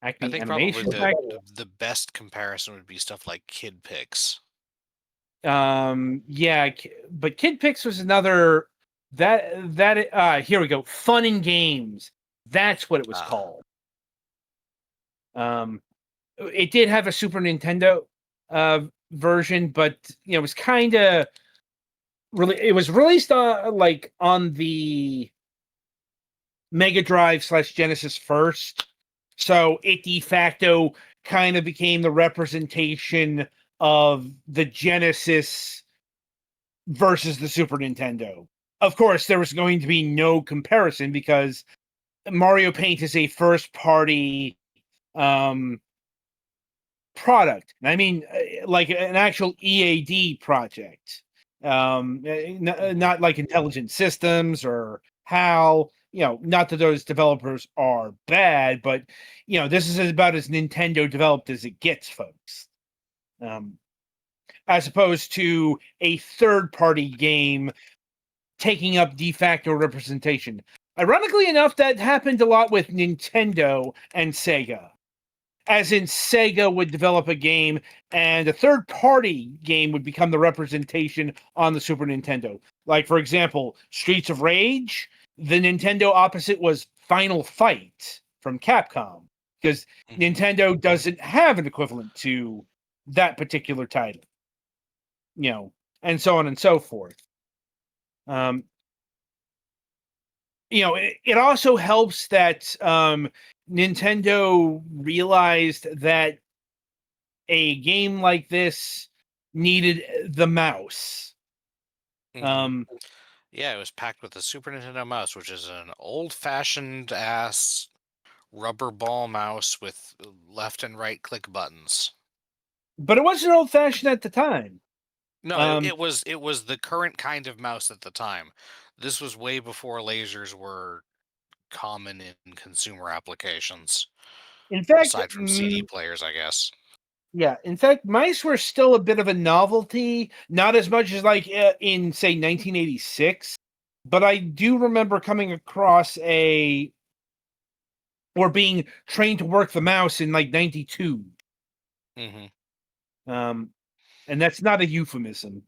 I Acme think probably Animation Pack. the best comparison would be stuff like Kid Pix. Yeah, but Kid Pix was another here we go. Fun and Games. That's what it was called. It did have a Super Nintendo version, but it was kind of really, it was released like on the Mega Drive / Genesis first. So it de facto kind of became the representation of the Genesis versus the Super Nintendo. Of course, there was going to be no comparison because Mario Paint is a first party product. I mean, like an actual EAD project, not like Intelligent Systems or HAL. Not that those developers are bad, but this is about as Nintendo developed as it gets, folks. As opposed to a third-party game taking up de facto representation. Ironically enough, that happened a lot with Nintendo and Sega. As in, Sega would develop a game, and a third-party game would become the representation on the Super Nintendo. Like, for example, Streets of Rage, the Nintendo opposite was Final Fight from Capcom, because Nintendo doesn't have an equivalent to that particular title. And so on and so forth. It also helps that Nintendo realized that a game like this needed the mouse. Yeah, it was packed with the Super Nintendo mouse, which is an old-fashioned ass rubber ball mouse with left and right click buttons. But it wasn't old-fashioned at the time. No, it was the current kind of mouse at the time. This was way before lasers were common in consumer applications. In fact, aside from CD players, I guess. Yeah, in fact, mice were still a bit of a novelty, not as much as like in say 1986, but I do remember coming across or being trained to work the mouse in like 92. And that's not a euphemism.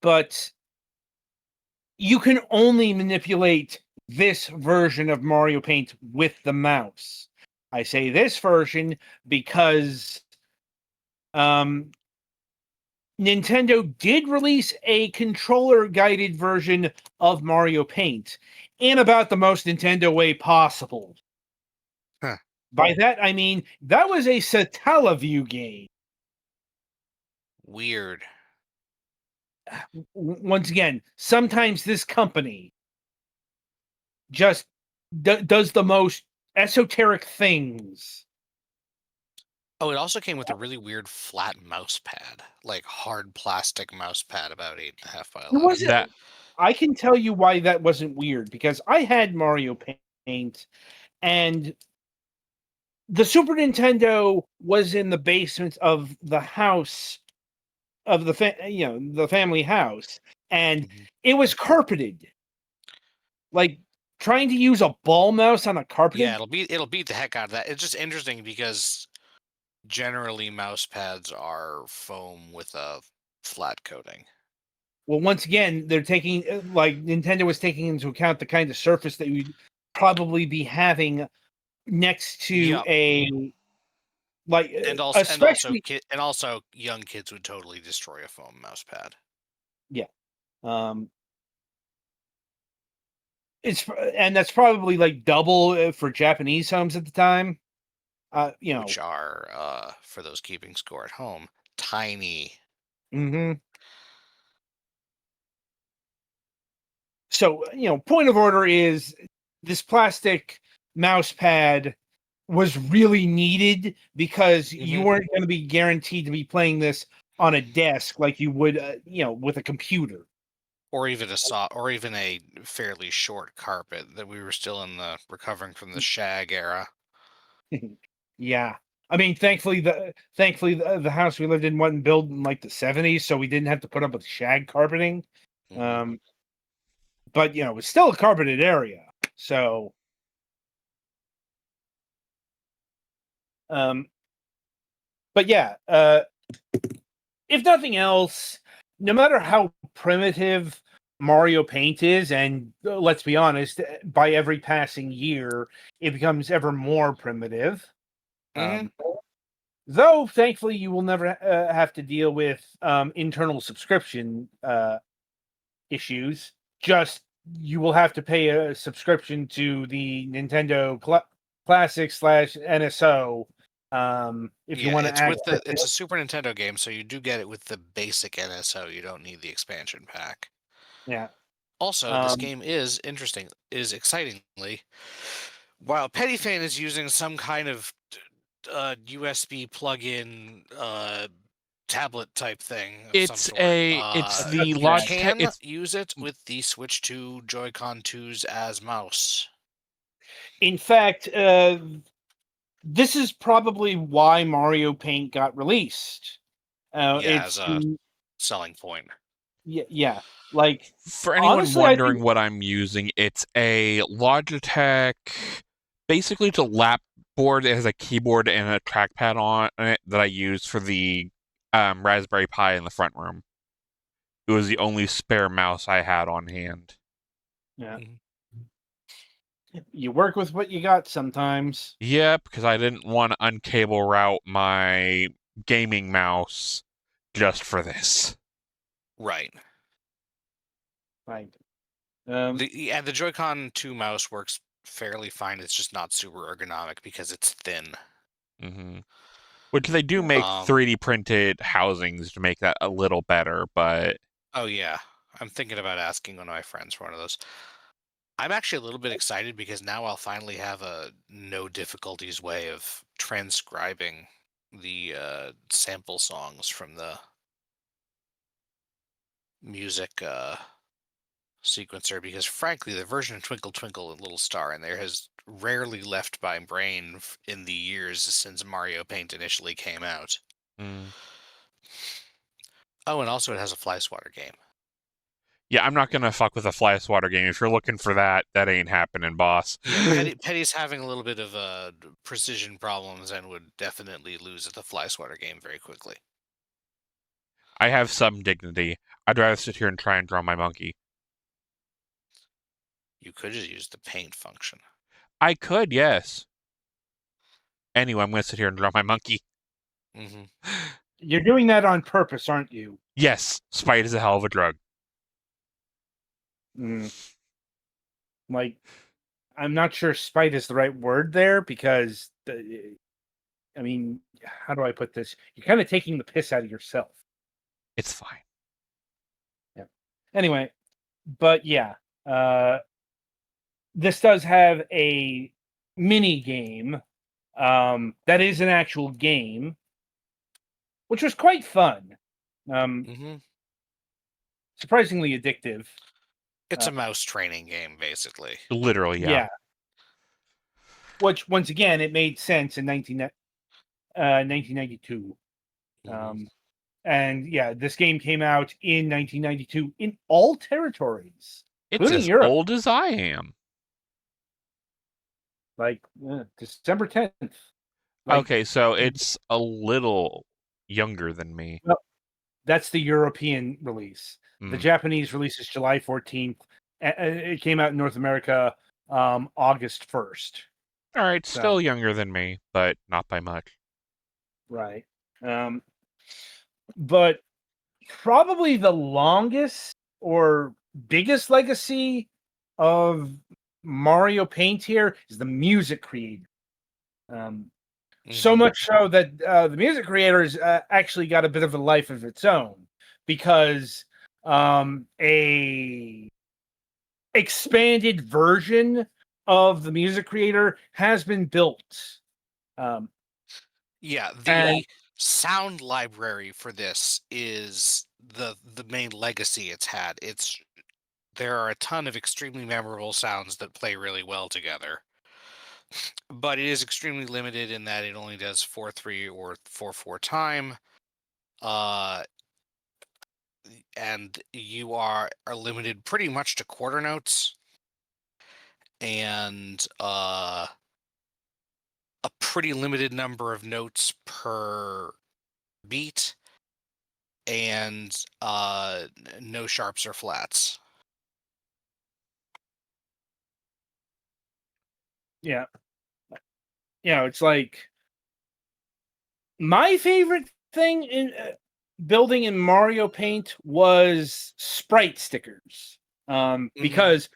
But you can only manipulate this version of Mario Paint with the mouse. I say this version because Nintendo did release a controller-guided version of Mario Paint in about the most Nintendo way possible. Huh. By that, I mean, that was a Satellaview game. Weird. Once again, sometimes this company just does the most esoteric things. Oh, it also came with a really weird flat mouse pad, like hard plastic mouse pad, about 8.5 by 11. I can tell you why that wasn't weird, because I had Mario Paint, and the Super Nintendo was in the basement of the house of the the family house, and it was carpeted. Like trying to use a ball mouse on a carpeted. Yeah, it'll beat the heck out of that. It's just interesting because generally mouse pads are foam with a flat coating. Well, once again, they're taking Nintendo was taking into account the kind of surface that you'd probably be having next to a and also young kids would totally destroy a foam mouse pad. Yeah. And that's probably like double for Japanese homes at the time. Which are for those keeping score at home, tiny. So, point of order is this plastic mouse pad was really needed because you weren't going to be guaranteed to be playing this on a desk like you would, with a computer. Or even a fairly short carpet. That we were still in the recovering from the shag era. Yeah. I mean, thankfully the house we lived in wasn't built in like the 70s, so we didn't have to put up with shag carpeting. But it was still a carpeted area. So but yeah, if nothing else, no matter how primitive Mario Paint is, and let's be honest, by every passing year, it becomes ever more primitive. Though, thankfully, you will never have to deal with internal subscription issues. Just you will have to pay a subscription to the Nintendo Classic / NSO if you Yeah, want to it's with access it's a Super Nintendo game, so you do get it with the basic NSO. You don't need the expansion pack. Yeah. Also, this game is excitingly, while Pettyfane is using some kind of USB plug-in tablet type thing of some It's sort. the You Logitech. can use it with the Switch 2 Joy-Con 2s as mouse. In fact, this is probably why Mario Paint got released. Yeah, It's as a selling point. yeah. Like, For anyone honestly, I wondering think what I'm using, it's a Logitech. Basically, it's a lap board. It has a keyboard and a trackpad on it that I use for the Raspberry Pi in the front room. It was the only spare mouse I had on hand. yeah. You work with what you got sometimes. Yep, because I didn't want to uncable route my gaming mouse just for this. Right. Right. The Joy-Con 2 mouse works fairly fine. It's just not super ergonomic because it's thin. Mm-hmm. Which they do make 3D printed housings to make that a little better, but... Oh, yeah. I'm thinking about asking one of my friends for one of those. I'm actually a little bit excited because now I'll finally have a no difficulties way of transcribing the sample songs from the music sequencer, because frankly the version of Twinkle Twinkle Little Star in there has rarely left my brain in the years since Mario Paint initially came out. Oh, and also it has a fly swatter game. Yeah, I'm not gonna fuck with a fly swatter game. If you're looking for that, that ain't happening, boss. Yeah, Petty's having a little bit of precision problems and would definitely lose at the fly swatter game very quickly. I have some dignity. I'd rather sit here and try and draw my monkey. You could just use the paint function. I could, yes. Anyway, I'm gonna sit here and draw my monkey. Mm-hmm. You're doing that on purpose, aren't you? Yes, spite is a hell of a drug. Like, I'm not sure spite is the right word there because, I mean, how do I put this? You're kind of taking the piss out of yourself. It's fine. Yeah. Anyway, but yeah, this does have a mini game that is an actual game, which was quite fun. Surprisingly addictive. It's a mouse training game, basically. Literally, yeah. Which, once again, it made sense in 1992. And yeah, this game came out in 1992 in all territories, It's including as Europe. old as I am. Like December 10th. Okay, so it's a little younger than me. Well, that's the European release. The Japanese release is July 14th. It came out in North America August 1st. All right, still younger than me, but not by much. Right. But probably the longest or biggest legacy of Mario Paint here is the music creator. So much so that the music creators actually got a bit of a life of its own, because a expanded version of the music creator has been built. Yeah, the sound library for this is the main legacy it's had. There are a ton of extremely memorable sounds that play really well together. But it is extremely limited in that it only does 4/3 or 4/4 time. And you are limited pretty much to quarter notes and a pretty limited number of notes per beat, and no sharps or flats. Yeah. It's like my favorite thing in building in Mario Paint was sprite stickers. Because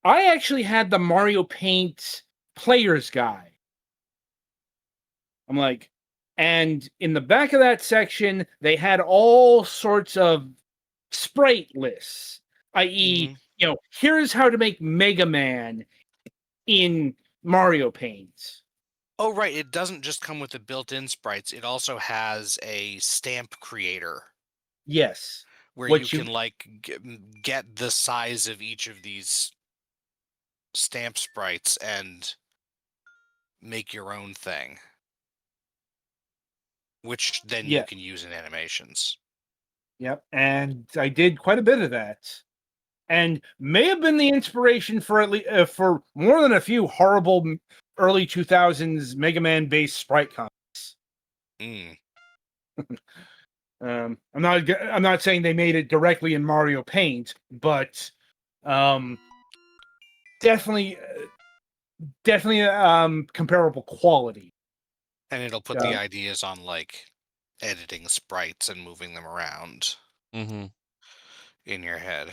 I actually had the Mario Paint player's guide. I'm like, and in the back of that section, they had all sorts of sprite lists, i.e., here's how to make Mega Man in Mario Paint. Oh, right. It doesn't just come with the built-in sprites. It also has a stamp creator. Yes. Where you can, like, get the size of each of these stamp sprites and make your own thing. Which then you can use in animations. Yep, and I did quite a bit of that. And may have been the inspiration for at least for more than a few horrible early 2000s Mega Man based sprite comics. I'm not saying they made it directly in Mario Paint, but definitely comparable quality. And it'll put the ideas on, like, editing sprites and moving them around in your head.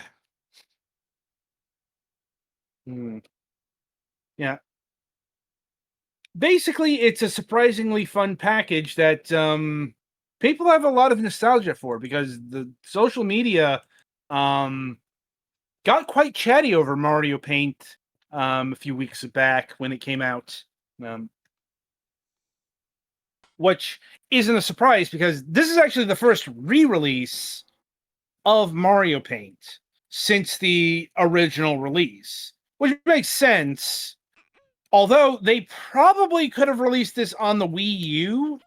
Yeah. Basically, it's a surprisingly fun package that people have a lot of nostalgia for, because the social media got quite chatty over Mario Paint a few weeks back when it came out. Which isn't a surprise, because this is actually the first re-release of Mario Paint since the original release, which makes sense. Although they probably could have released this on the Wii U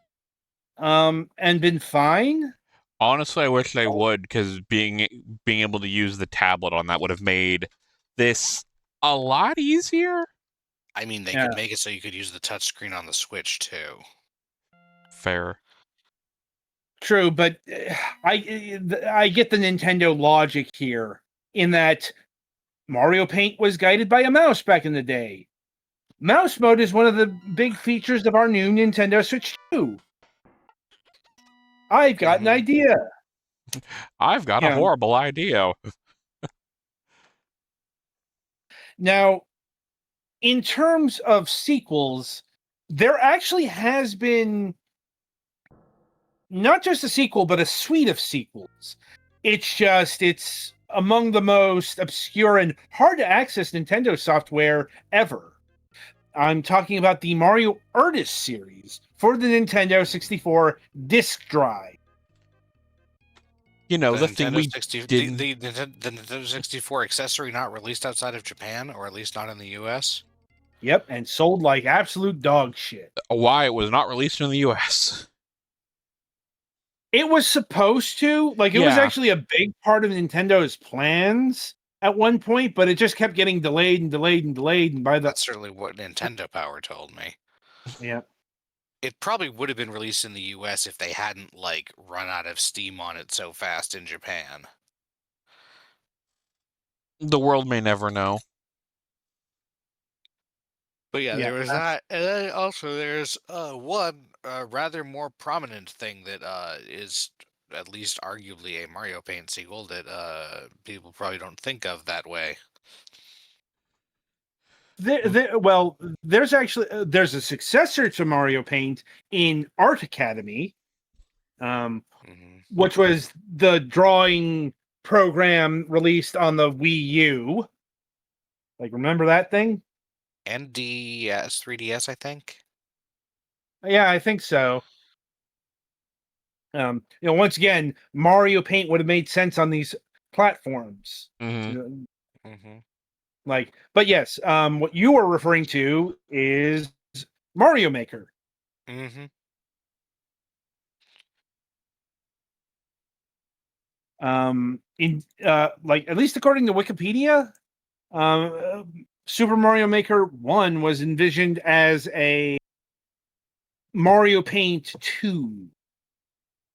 and been fine. Honestly, I wish they would, because being able to use the tablet on that would have made this a lot easier. I mean, they could make it so you could use the touchscreen on the Switch too. Fair. True, but I get the Nintendo logic here, in that Mario Paint was guided by a mouse back in the day. Mouse mode is one of the big features of our new Nintendo Switch 2. I've got an idea. I've got a horrible idea. Now, in terms of sequels, there actually has been not just a sequel, but a suite of sequels. It's among the most obscure and hard to access Nintendo software ever. I'm talking about the Mario Artist series for the Nintendo 64 disk drive. You know, the thing we didn't... the Nintendo 64 accessory not released outside of Japan, or at least not in the US? Yep, and sold like absolute dog shit. Why it was not released in the US? It was supposed to. Like, it was actually a big part of Nintendo's plans at one point, but it just kept getting delayed and delayed and delayed. And that's certainly what Nintendo Power told me. Yeah. It probably would have been released in the US if they hadn't, like, run out of steam on it so fast in Japan. The world may never know. But yeah, there was that. And then also there's one rather more prominent thing that is at least arguably a Mario Paint sequel that people probably don't think of that way. There's actually there's a successor to Mario Paint in Art Academy, which was the drawing program released on the Wii U. Like, remember that thing? And DS, 3DS, I think. Yeah, I think so. Once again, Mario Paint would have made sense on these platforms. Like, but yes, what you are referring to is Mario Maker. Like, at least according to Wikipedia, Super Mario Maker 1 was envisioned as a Mario Paint 2.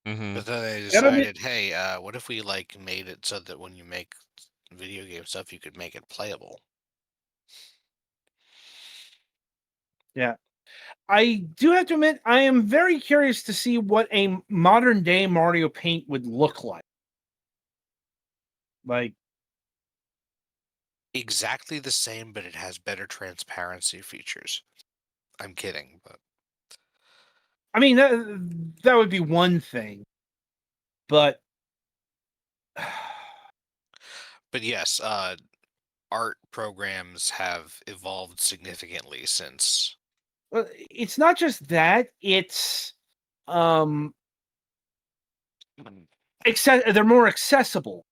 But then they decided, hey, what if we, like, made it so that when you make video game stuff, you could make it playable? Yeah. I do have to admit, I am very curious to see what a modern day Mario Paint would look like. Like, exactly the same, but it has better transparency features. I'm kidding, but I mean, that would be one thing, but yes, art programs have evolved significantly since. it's not just that; it's um, they're more accessible,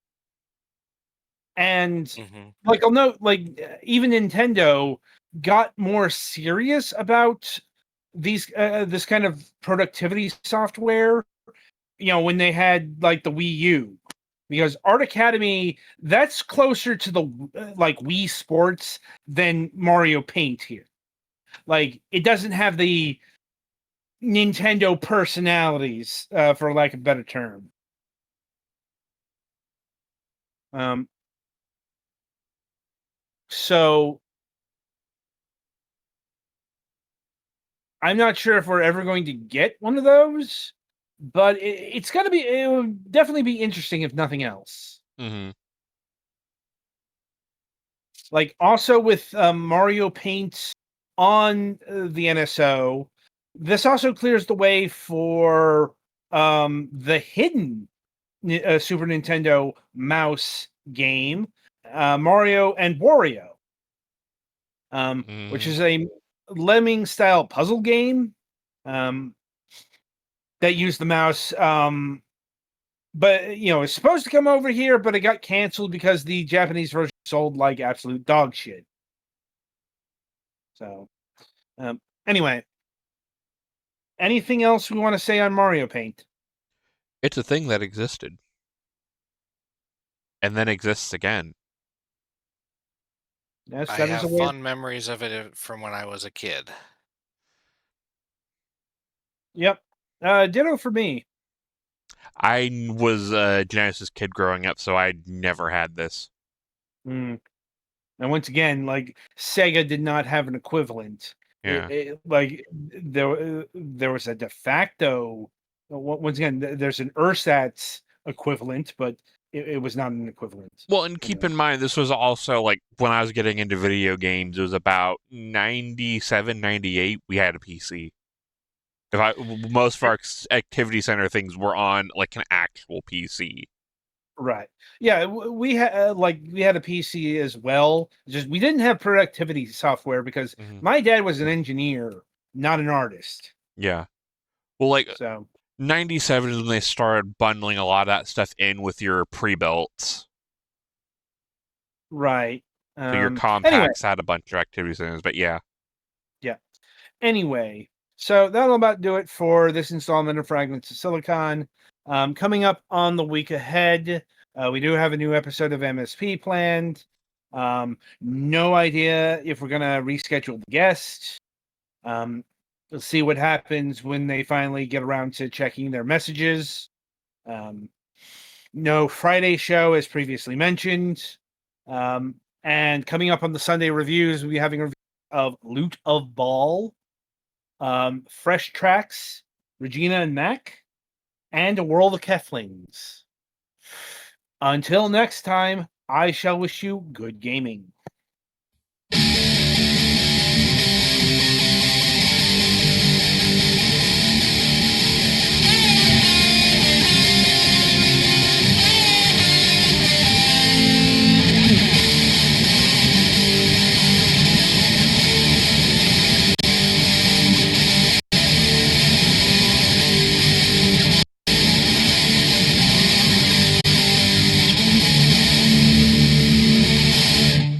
and Mhm. like I'll note, like even Nintendo got more serious about these this kind of productivity software. You know, when they had like the Wii U, because Art Academy, that's closer to the like Wii Sports than Mario Paint here. Like it doesn't have the Nintendo personalities, for lack of a better term. Um, so I'm not sure if we're ever going to get one of those, but it's gonna be. It would definitely be interesting if nothing else. Mm-hmm. Like also with Mario Paint on the NSO, this also clears the way for the hidden Super Nintendo mouse game, Mario and Wario, which is a lemming style puzzle game um, that used the mouse. But you know, it's supposed to come over here, but it got canceled because the Japanese version sold like absolute dog shit. So, anyway, anything else we want to say on Mario Paint? It's a thing that existed. And then exists again. Yes, I that is a have way. fond memories of it from when I was a kid. Yep. Ditto for me. I was a Genesis kid growing up, so I never had this. Mm. And once again, like Sega did not have an equivalent. Yeah. Like there was a de facto. Once again, there's an ersatz equivalent, but it was not an equivalent. Well, and keep in mind, this was also like when I was getting into video games, it was about 97, 98, we had a PC. Most of our activity center things were on like an actual PC. Right. Yeah, we had we had a PC as well. Just we didn't have productivity software because my dad was an engineer, not an artist. Yeah. Well, like So 97 is when they started bundling a lot of that stuff in with your pre-built. right. So your Anyway, compacts had a bunch of activity centers, but yeah. yeah. Anyway, so that'll about do it for this installment of Fragments of Silicon. Coming up on the week ahead, we do have a new episode of MSP planned. No idea if we're going to reschedule the guest. We'll see what happens when they finally get around to checking their messages. No Friday show, as previously mentioned. And coming up on the Sunday reviews, we'll be having a review of Loot of Ball, Fresh Tracks, Regina and Mac, and A World of Keflings. Until next time, I shall wish you good gaming.